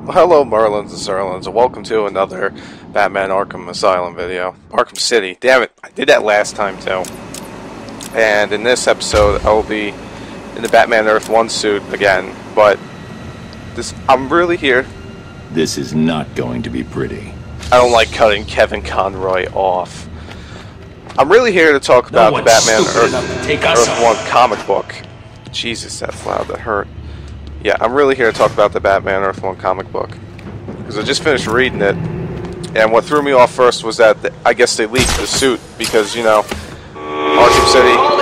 Well, hello Merlins and Zerlins, and welcome to another Batman Arkham Asylum video. Arkham City. Damn it, I did that last time too. And in this episode, I will be in the Batman Earth 1 suit again, but I'm really here. This is not going to be pretty. I don't like cutting Kevin Conroy off. I'm really here to talk about the Batman Earth 1 comic book. Jesus, that's loud, that hurt. Yeah, I'm really here to talk about the Batman Earth 1 comic book. Because I just finished reading it, and what threw me off first was that I guess they leaked the suit, because, you know, Arkham City... Oh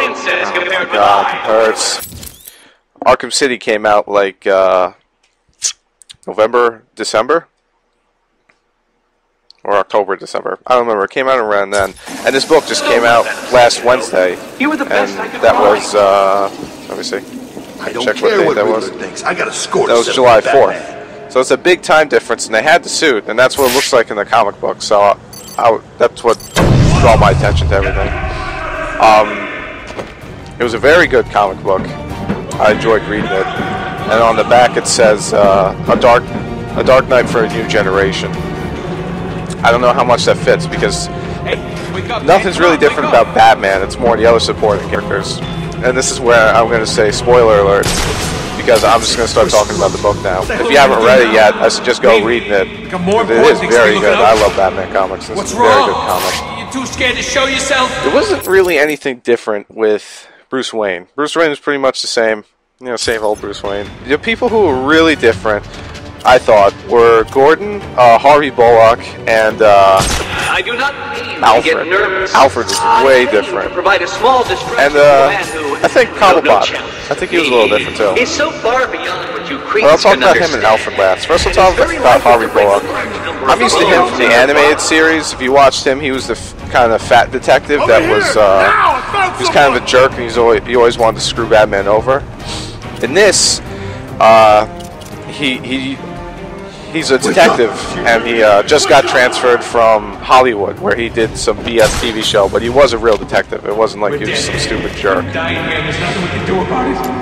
my god, it hurts. Arkham City came out like, November, December? Or October, December. I don't remember. It came out around then. And this book just came out last Wednesday. And that was, let me see. I don't care what Riddler thinks. I got a score. That was July 4th. So it's a big time difference, and they had the suit, and that's what it looks like in the comic book. So that's what drew my attention to everything. It was a very good comic book. I enjoyed reading it. And on the back it says a dark night for a new generation. I don't know how much that fits because nothing's really different about Batman. It's more the other supporting characters. And this is where I'm going to say spoiler alert, because I'm just going to start talking about the book now. If you haven't read it yet, I suggest go reading it. It is very good. I love Batman comics. This is a very good comic. You too scared to show yourself? There wasn't really anything different with Bruce Wayne. Bruce Wayne was pretty much the same. You know, same old Bruce Wayne. The people who were really different, I thought, were Gordon, Harvey Bullock, and I do not mean Alfred. to get nervous. Alfred is way different. Provide a small distraction And I think Cobblepot. I think he was a little different too. He's so far beyond what you creeps Well, I'll talk can about him understand. and Alfred last. First, I'll talk about Harvey Bullock. I'm used to him from the animated series. If you watched him, he was the kind of fat detective that was he was kind of a jerk, and he always wanted to screw Batman over. In this, he's a detective, and he just got transferred from Hollywood, where he did some BS TV show, but he was a real detective. It wasn't like he was some stupid jerk.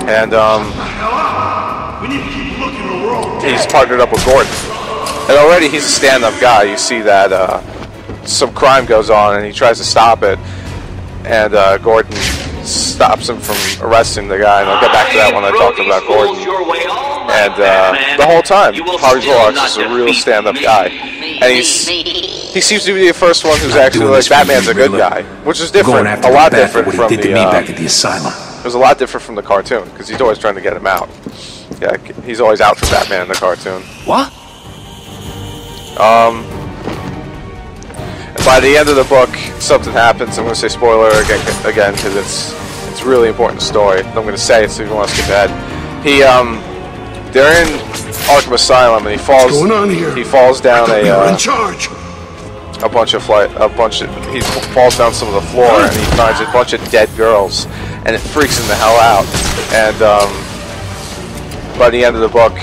And he's partnered up with Gordon. And already he's a stand-up guy. You see that some crime goes on, and he tries to stop it, and Gordon stops him from arresting the guy, and I'll get back to that when I talk about Gordon. And the whole time, Harvey Bullock is a real stand-up guy, and he seems to be the first one who's actually like Batman's a good guy, which is different, a lot different from the back at the asylum. It was a lot different from the cartoon because he's always trying to get him out. Yeah, he's always out for Batman in the cartoon. What? And by the end of the book, something happens. I'm going to say spoiler again because it's really important story. I'm going to say it so if you want to skip ahead. They're in Arkham Asylum, and he falls down he falls down some of the floor, and he finds a bunch of dead girls, and it freaks him the hell out. And by the end of the book,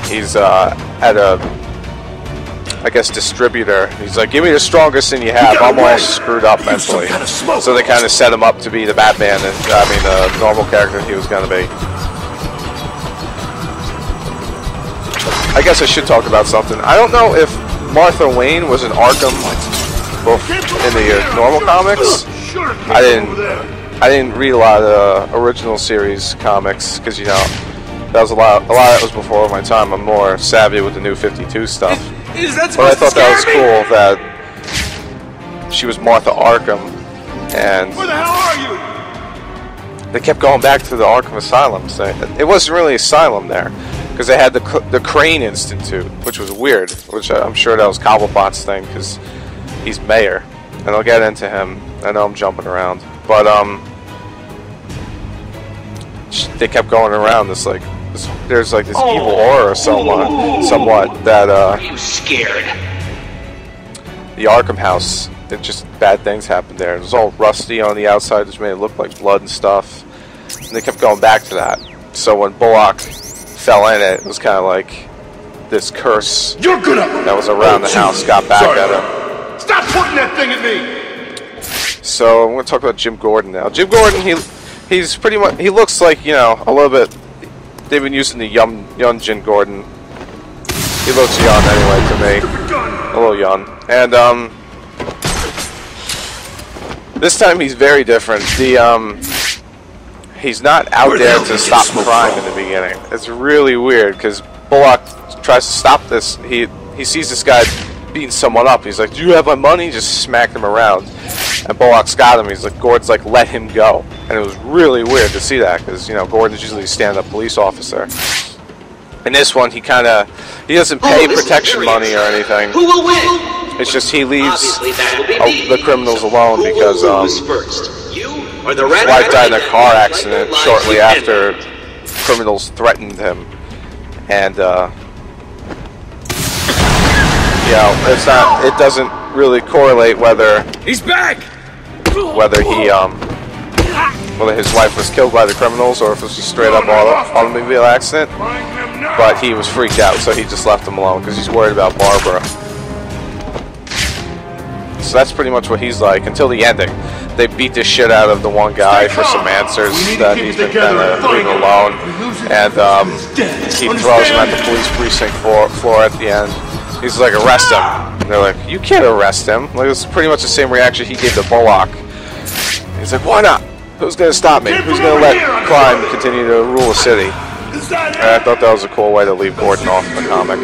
he's at a, I guess, distributor. He's like, give me the strongest thing you have. I'm all screwed up mentally. So they kind of set him up to be the Batman, and the normal character he was going to be. I guess I should talk about something. I don't know if Martha Wayne was in Arkham in the normal comics. I didn't read a lot of original series comics because, you know, that was a lot of that was before my time. I'm more savvy with the New 52 stuff. But I thought that was cool that she was Martha Arkham, and Where the hell are you? they kept going back to the Arkham Asylum. It wasn't really asylum there, because they had the Crane Institute, which was weird, which I'm sure that was Cobblepot's thing, because he's mayor, and I'll get into him. I know I'm jumping around, but they kept going around there's like this evil aura somewhat that Are you scared? the Arkham house, it just bad things happened there. It was all rusty on the outside, which made it look like blood and stuff, and they kept going back to that. So when Bullock fell in it, it was kind of like this curse that was around the house got back at him. Stop pointing that thing at me! So I'm going to talk about Jim Gordon now. Jim Gordon, he's pretty much, he looks like, you know, a little bit, they've been using the young Jim Gordon. He looks young anyway to me. A little young. And this time he's very different. He's not out there to stop crime in the beginning. It's really weird because Bullock tries to stop this. He sees this guy beating someone up. He's like, "Do you have my money?" He just smacked him around. And Bullock's got him. He's like, Gordon's like, "Let him go." And it was really weird to see that because, you know, Gordon's usually a stand-up police officer. In this one, he doesn't pay protection money or anything. Who will win? It's just he leaves Obviously, that will be me. the criminals alone because first? You or the his wife died in a car accident shortly after criminals threatened him. And you know, it doesn't really correlate whether he's back. Whether his wife was killed by the criminals or if it was a straight up automobile accident. But he was freaked out, so he just left him alone because he's worried about Barbara. So that's pretty much what he's like until the ending. They beat the shit out of the one guy for some answers that he's been kind of leaving alone, and he throws him at the police precinct floor at the end. He's like, "Arrest him." And they're like, "You can't arrest him." Like, it's pretty much the same reaction he gave to Bullock. He's like, "Why not? Who's going to stop me? Who's going to let crime continue to rule the city?" And I thought that was a cool way to leave Gordon off in the comic.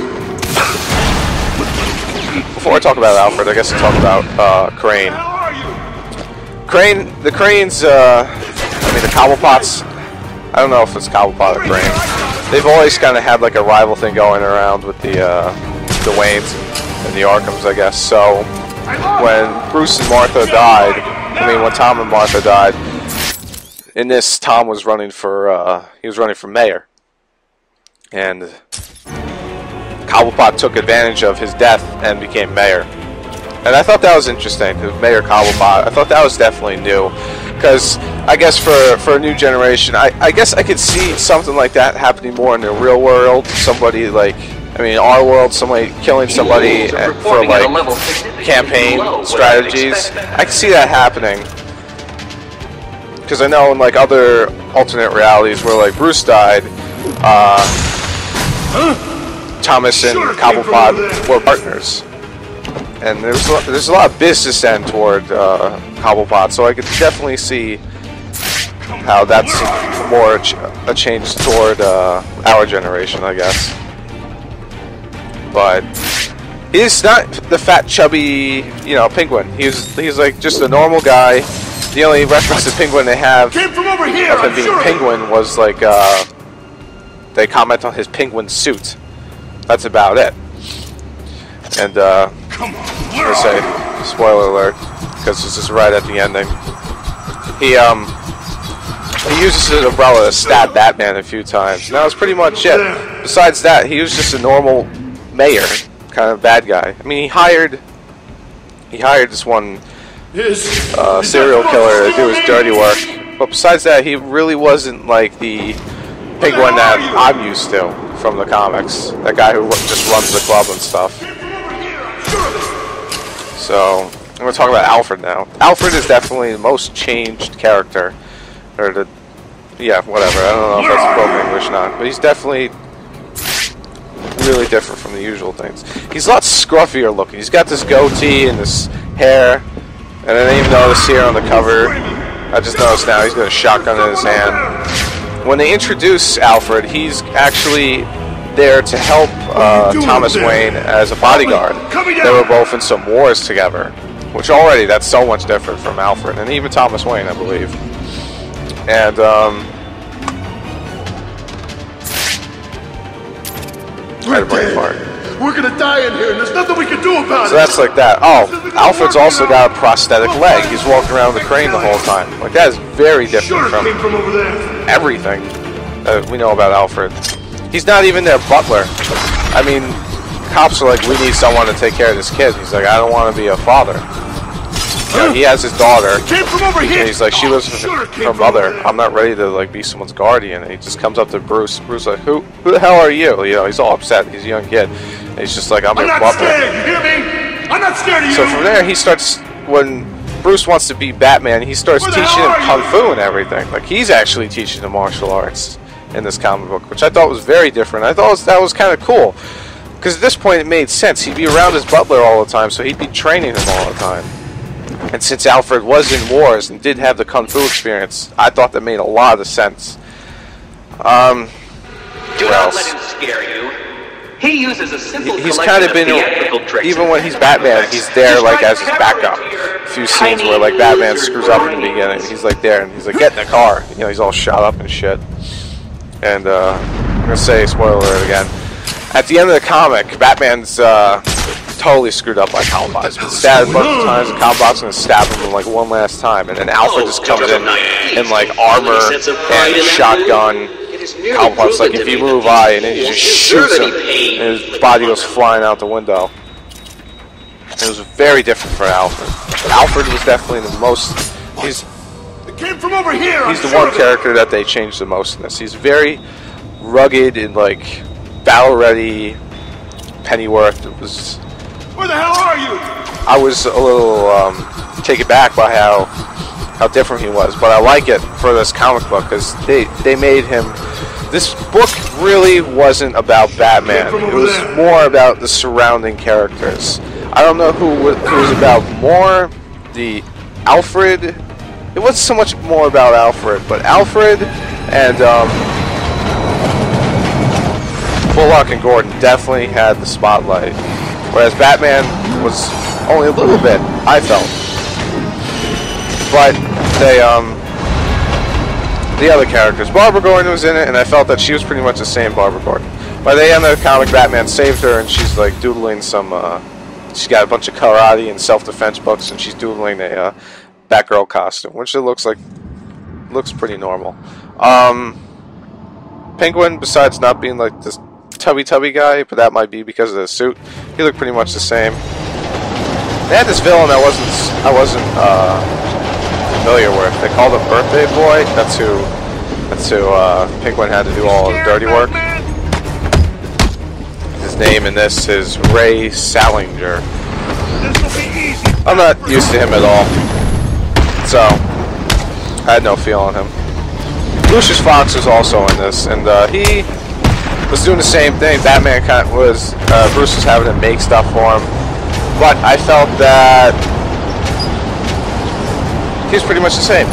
Before I talk about Alfred, I guess I'll talk about Crane. The Cranes, I mean the Cobblepots, I don't know if it's Cobblepot or Crane. They've always kind of had like a rival thing going around with the Waynes and the Arkhams, I guess. So when Bruce and Martha died, when Tom and Martha died, in this, Tom was running for mayor. And Cobblepot took advantage of his death and became mayor. And I thought that was interesting, Mayor Cobblepot. I thought that was definitely new. Because I guess for a new generation, I guess I could see something like that happening more in the real world. Somebody like, our world, somebody killing somebody for like campaign strategies. I can see that happening. Because I know in like other alternate realities where like Bruce died, Thomas and Cobblepot were partners, and there's a lot of business end toward Cobblepot, so I could definitely see how that's more a change toward our generation, I guess. But he's not the fat, chubby, Penguin. He's like just a normal guy. The only reference to Penguin they have of him being Penguin was like they comment on his penguin suit. That's about it. And I say, spoiler alert, because this is right at the ending. He uses his umbrella to stab Batman a few times. And that was pretty much it. Besides that, he was just a normal mayor, kind of bad guy. He hired this one serial killer to do his dirty work. But besides that, he really wasn't like the Penguin that I'm used to from the comics. That guy who just runs the club and stuff. So, I'm going to talk about Alfred now. Alfred is definitely the most changed character. Yeah, whatever. I don't know if that's appropriate English or not. But he's definitely really different from the usual things. He's a lot scruffier looking. He's got this goatee and this hair. And I didn't even notice here on the cover. I just noticed now he's got a shotgun in his hand. When they introduce Alfred, he's actually there to help Thomas Wayne as a bodyguard. They were both in some wars together, which already, that's so much different from Alfred, and even Thomas Wayne, I believe. And, I had a brain fart. We're gonna die in here, and there's nothing we can do about it. So that's like that. Oh, Alfred's also got a prosthetic leg. He's walking around with a crane the whole time. Like, that is very different from everything we know about Alfred. He's not even their butler. Cops are like, we need someone to take care of this kid. He's like, I don't want to be a father. He has his daughter. And he's like, she lives with her mother. I'm not ready to like be someone's guardian. And he just comes up to Bruce. Bruce like, who the hell are you? He's all upset. He's a young kid. And he's just like, I'm your butler. Scared. You hear me? I'm not scared of you. So from there, he starts, when Bruce wants to be Batman, he starts teaching him Kung Fu and everything. Like, he's actually teaching him martial arts in this comic book, which I thought was very different. I thought that was kind of cool. Because at this point it made sense. He'd be around his butler all the time, so he'd be training him all the time. And since Alfred was in wars and did have the Kung Fu experience, I thought that made a lot of sense. Do not let him scare you. He uses a simple he's kind of been, even when he's Batman, he's there like as his backup. A few scenes where like Batman screws up in the beginning, he's like there and he's like, get in the car. You know, he's all shot up and shit. And I'm gonna say, spoiler alert again, at the end of the comic, Batman's totally screwed up by Cowbox. He's been stabbed a bunch of times, and Cowbox gonna stab him like one last time, and then Alfred just comes in like armor and shotgun. Cowbox like, if you move, and then he just shoots him, and his body goes flying out the window. It was very different for Alfred. Alfred was definitely the most. He's Came from over here. He's the one character that they changed the most in this. He's very rugged and like battle ready. Pennyworth. It was. Where the hell are you? I was a little taken back by how different he was, but I like it for this comic book because they made him. This book really wasn't about Batman. It was more about the surrounding characters. I don't know who was about more. The Alfred. It wasn't so much more about Alfred, but Alfred and Bullock and Gordon definitely had the spotlight, whereas Batman was only a little bit, I felt. But they, the other characters, Barbara Gordon was in it, and I felt that she was pretty much the same Barbara Gordon. By the end of the comic, Batman saved her, and she's like doodling some, she's got a bunch of karate and self-defense books, and she's doodling a Batgirl costume, which it looks pretty normal. Penguin, besides not being like this tubby guy, but that might be because of the suit, he looked pretty much the same. They had this villain that I wasn't familiar with. They called him Birthday Boy. That's who Penguin had to do all the dirty work. His name in this is Ray Salinger. I'm not used to him at all, so I had no feel on him. Lucius Fox was also in this, and he was doing the same thing. Batman Bruce was having him make stuff for him, but I felt that he was pretty much the same.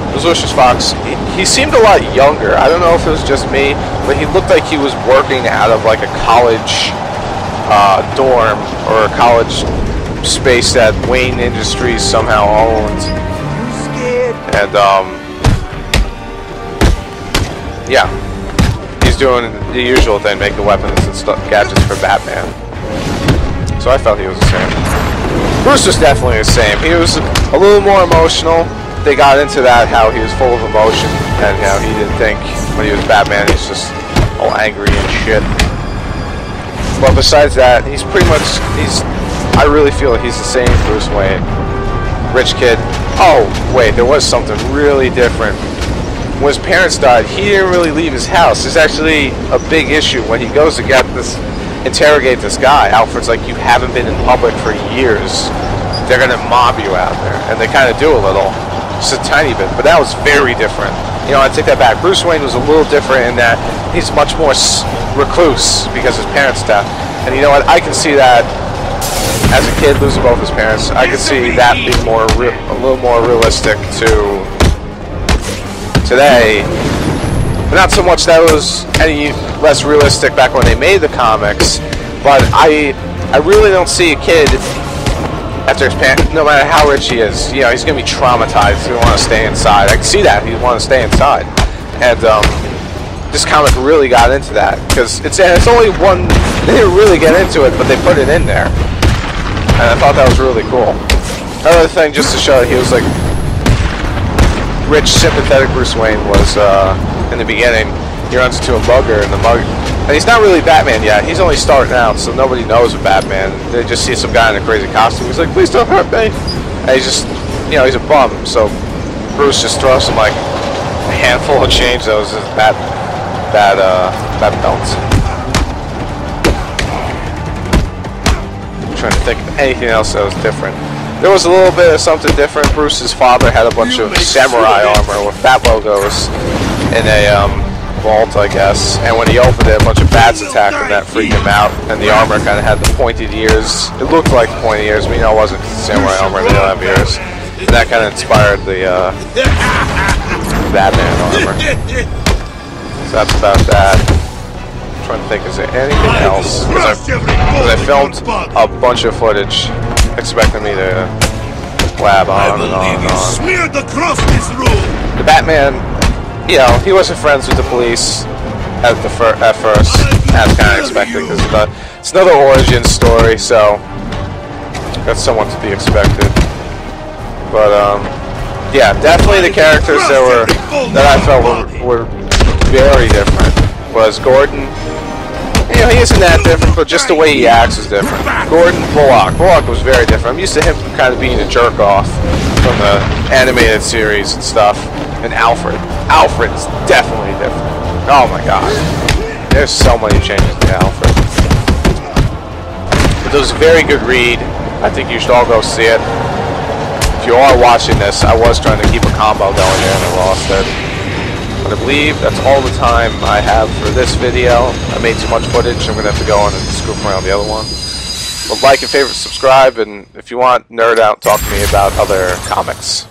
It was Lucius Fox. He seemed a lot younger. I don't know if it was just me, but he looked like he was working out of like a college dorm or a college space that Wayne Industries somehow owned. And yeah, he's doing the usual thing, making weapons and gadgets for Batman. So I felt he was the same. Bruce was definitely the same. He was a little more emotional. They got into that, how he was full of emotion, and how he didn't think when he was Batman, he's just all angry and shit. But besides that, he's pretty much, I really feel like he's the same Bruce Wayne. Rich kid. Oh, wait, there was something really different. When his parents died, he didn't really leave his house. There's actually a big issue when he goes to interrogate this guy. Alfred's like, you haven't been in public for years. They're going to mob you out there. And they kind of do a little. Just a tiny bit. But that was very different. You know, I take that back. Bruce Wayne was a little different in that he's much more recluse because his parents died. And you know what? I can see that as a kid losing both his parents. I can see that being a little more realistic to today. But not so much that it was any less realistic back when they made the comics. But I really don't see a kid after his parents, no matter how rich he is, you know, he's going to be traumatized. He's going to want to stay inside. I can see that. He'd want to stay inside. And this comic really got into that. Because it's only one, they didn't really get into it, but they put it in there. And I thought that was really cool. Another thing, just to show that he was like, rich, sympathetic Bruce Wayne was, in the beginning, he runs into a mugger, and the mugger, and he's not really Batman yet. He's only starting out, so nobody knows a Batman. They just see some guy in a crazy costume. He's like, please don't hurt me. And he's just, you know, he's a bum. So Bruce just throws him like a handful of change. That was his bat belts. I'm trying to think of anything else that was different. There was a little bit of something different. Bruce's father had a bunch of samurai armor with bat logos and a vault, I guess. And when he opened it, a bunch of bats attacked him that freaked him out. And the armor kind of had the pointed ears. It looked like pointed ears, but you know it wasn't samurai armor. They don't have ears. And that kind of inspired the Batman armor. So that's about that. I'm trying to think, is there anything else? Because I filmed a bunch of footage expecting me to blab on and on and on. The Batman, you know, he wasn't friends with the police at first, as kind of expected, because it's another origin story, so that's somewhat to be expected. But yeah, definitely the characters that I felt were very different was Gordon. You know, he isn't that different, but just the way he acts is different. Gordon, Bullock was very different. I'm used to him kind of being a jerk off from the animated series and stuff. And Alfred is definitely different. Oh my god, there's so many changes to Alfred. But it was a very good read. I think you should all go see it. If you are watching this, I was trying to keep a combo going there and I lost it. But I believe that's all the time I have for this video. I made too much footage. I'm going to have to go on and scoop around the other one. But like and favorite, subscribe, and if you want, nerd out, talk to me about other comics.